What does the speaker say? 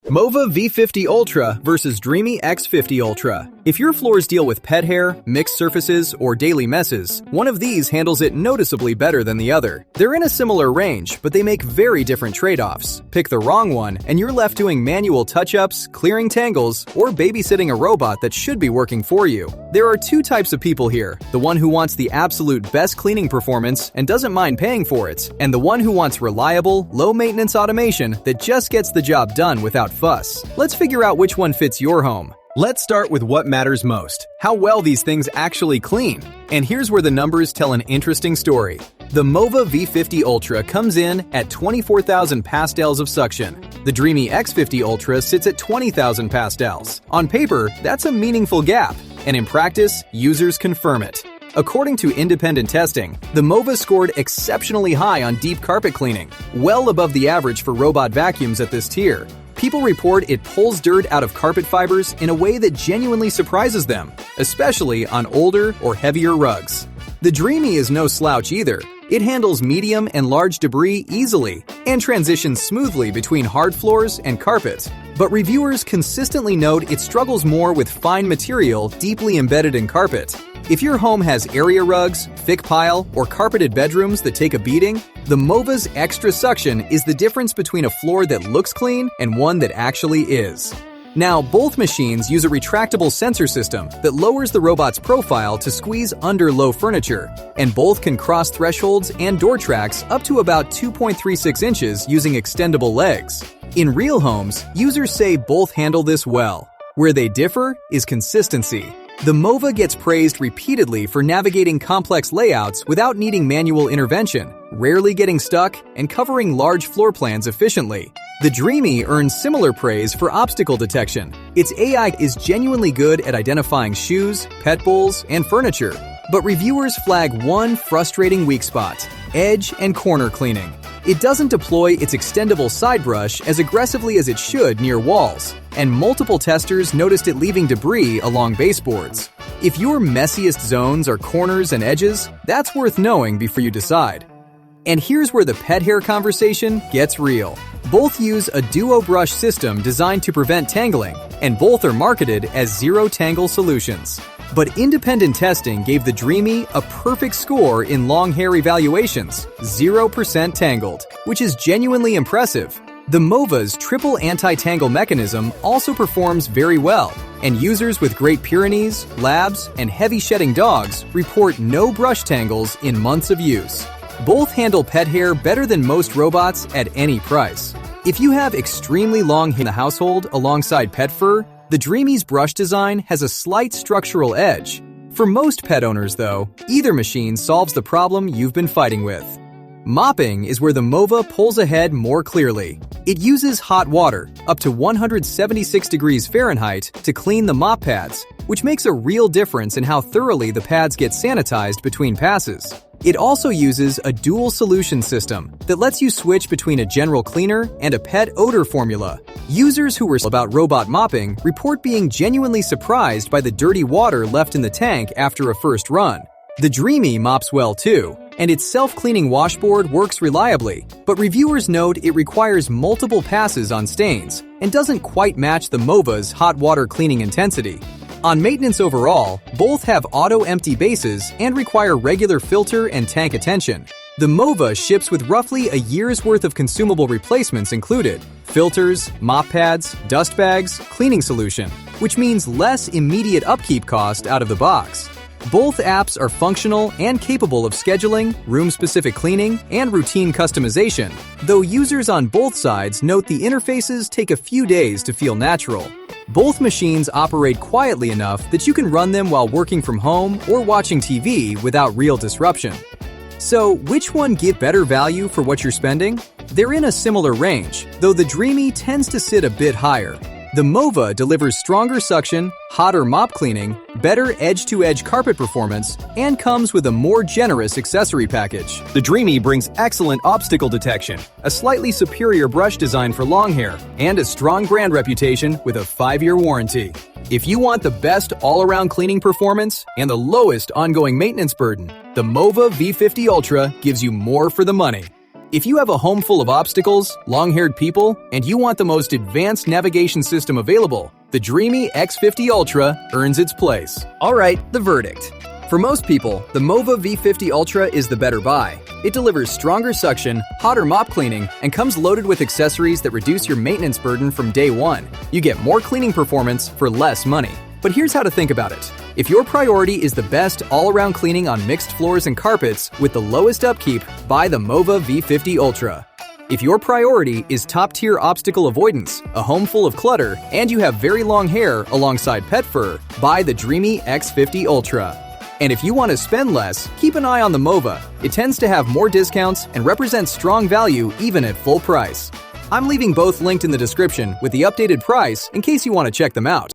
Mova V50 Ultra versus Dreame X50 Ultra. If your floors deal with pet hair, mixed surfaces, or daily messes, one of these handles it noticeably better than the other. They're in a similar range, but they make very different trade-offs. Pick the wrong one, and you're left doing manual touch-ups, clearing tangles, or babysitting a robot that should be working for you. There are two types of people here: the one who wants the absolute best cleaning performance and doesn't mind paying for it, and the one who wants reliable, low-maintenance automation that just gets the job done without fuss. Let's figure out which one fits your home. Let's start with what matters most: how well these things actually clean. And here's where the numbers tell an interesting story. The Mova V50 Ultra comes in at 24,000 pascals of suction. The Dreame X50 Ultra sits at 20,000 pascals. On paper, that's a meaningful gap, and in practice, users confirm it. According to independent testing, the Mova scored exceptionally high on deep carpet cleaning, well above the average for robot vacuums at this tier. People report it pulls dirt out of carpet fibers in a way that genuinely surprises them, especially on older or heavier rugs. The Dreame is no slouch either. It handles medium and large debris easily and transitions smoothly between hard floors and carpet. But reviewers consistently note it struggles more with fine material deeply embedded in carpet. If your home has area rugs, thick pile, or carpeted bedrooms that take a beating, the Mova's extra suction is the difference between a floor that looks clean and one that actually is. Now, both machines use a retractable sensor system that lowers the robot's profile to squeeze under low furniture, and both can cross thresholds and door tracks up to about 2.36 inches using extendable legs. In real homes, users say both handle this well. Where they differ is consistency. The Mova gets praised repeatedly for navigating complex layouts without needing manual intervention, rarely getting stuck, and covering large floor plans efficiently. The Dreame earns similar praise for obstacle detection. Its AI is genuinely good at identifying shoes, pet bowls, and furniture. But reviewers flag one frustrating weak spot: edge and corner cleaning. It doesn't deploy its extendable side brush as aggressively as it should near walls, and multiple testers noticed it leaving debris along baseboards. If your messiest zones are corners and edges, that's worth knowing before you decide. And here's where the pet hair conversation gets real. Both use a duo brush system designed to prevent tangling, and both are marketed as zero-tangle solutions. But independent testing gave the Dreame a perfect score in long hair evaluations, 0% tangled, which is genuinely impressive. The Mova's triple anti-tangle mechanism also performs very well, and users with Great Pyrenees, Labs, and heavy shedding dogs report no brush tangles in months of use. Both handle pet hair better than most robots at any price. If you have extremely long hair in the household alongside pet fur, the Dreame's brush design has a slight structural edge. For most pet owners, though, either machine solves the problem you've been fighting with. Mopping is where the Mova pulls ahead more clearly. It uses hot water, up to 176 degrees Fahrenheit, to clean the mop pads, which makes a real difference in how thoroughly the pads get sanitized between passes. It also uses a dual solution system that lets you switch between a general cleaner and a pet odor formula. Users who were about robot mopping report being genuinely surprised by the dirty water left in the tank after a first run. The Dreame mops well too, and its self-cleaning washboard works reliably, but reviewers note it requires multiple passes on stains and doesn't quite match the Mova's hot water cleaning intensity. On maintenance overall, both have auto-empty bases and require regular filter and tank attention. The Mova ships with roughly a year's worth of consumable replacements included: filters, mop pads, dust bags, cleaning solution, which means less immediate upkeep cost out of the box. Both apps are functional and capable of scheduling, room-specific cleaning, and routine customization, though users on both sides note the interfaces take a few days to feel natural. Both machines operate quietly enough that you can run them while working from home or watching TV without real disruption. So, which one gives better value for what you're spending? They're in a similar range, though the Dreame tends to sit a bit higher. The Mova delivers stronger suction, hotter mop cleaning, better edge-to-edge carpet performance, and comes with a more generous accessory package. The Dreame brings excellent obstacle detection, a slightly superior brush design for long hair, and a strong brand reputation with a 5-year warranty. If you want the best all-around cleaning performance and the lowest ongoing maintenance burden, the Mova V50 Ultra gives you more for the money. If you have a home full of obstacles, long-haired people, and you want the most advanced navigation system available, the Dreame X50 Ultra earns its place. Alright, the verdict. For most people, the Mova V50 Ultra is the better buy. It delivers stronger suction, hotter mop cleaning, and comes loaded with accessories that reduce your maintenance burden from day one. You get more cleaning performance for less money. But here's how to think about it. If your priority is the best all-around cleaning on mixed floors and carpets with the lowest upkeep, buy the Mova V50 Ultra. If your priority is top-tier obstacle avoidance, a home full of clutter, and you have very long hair alongside pet fur, buy the Dreame X50 Ultra. And if you want to spend less, keep an eye on the Mova. It tends to have more discounts and represents strong value even at full price. I'm leaving both linked in the description with the updated price in case you want to check them out.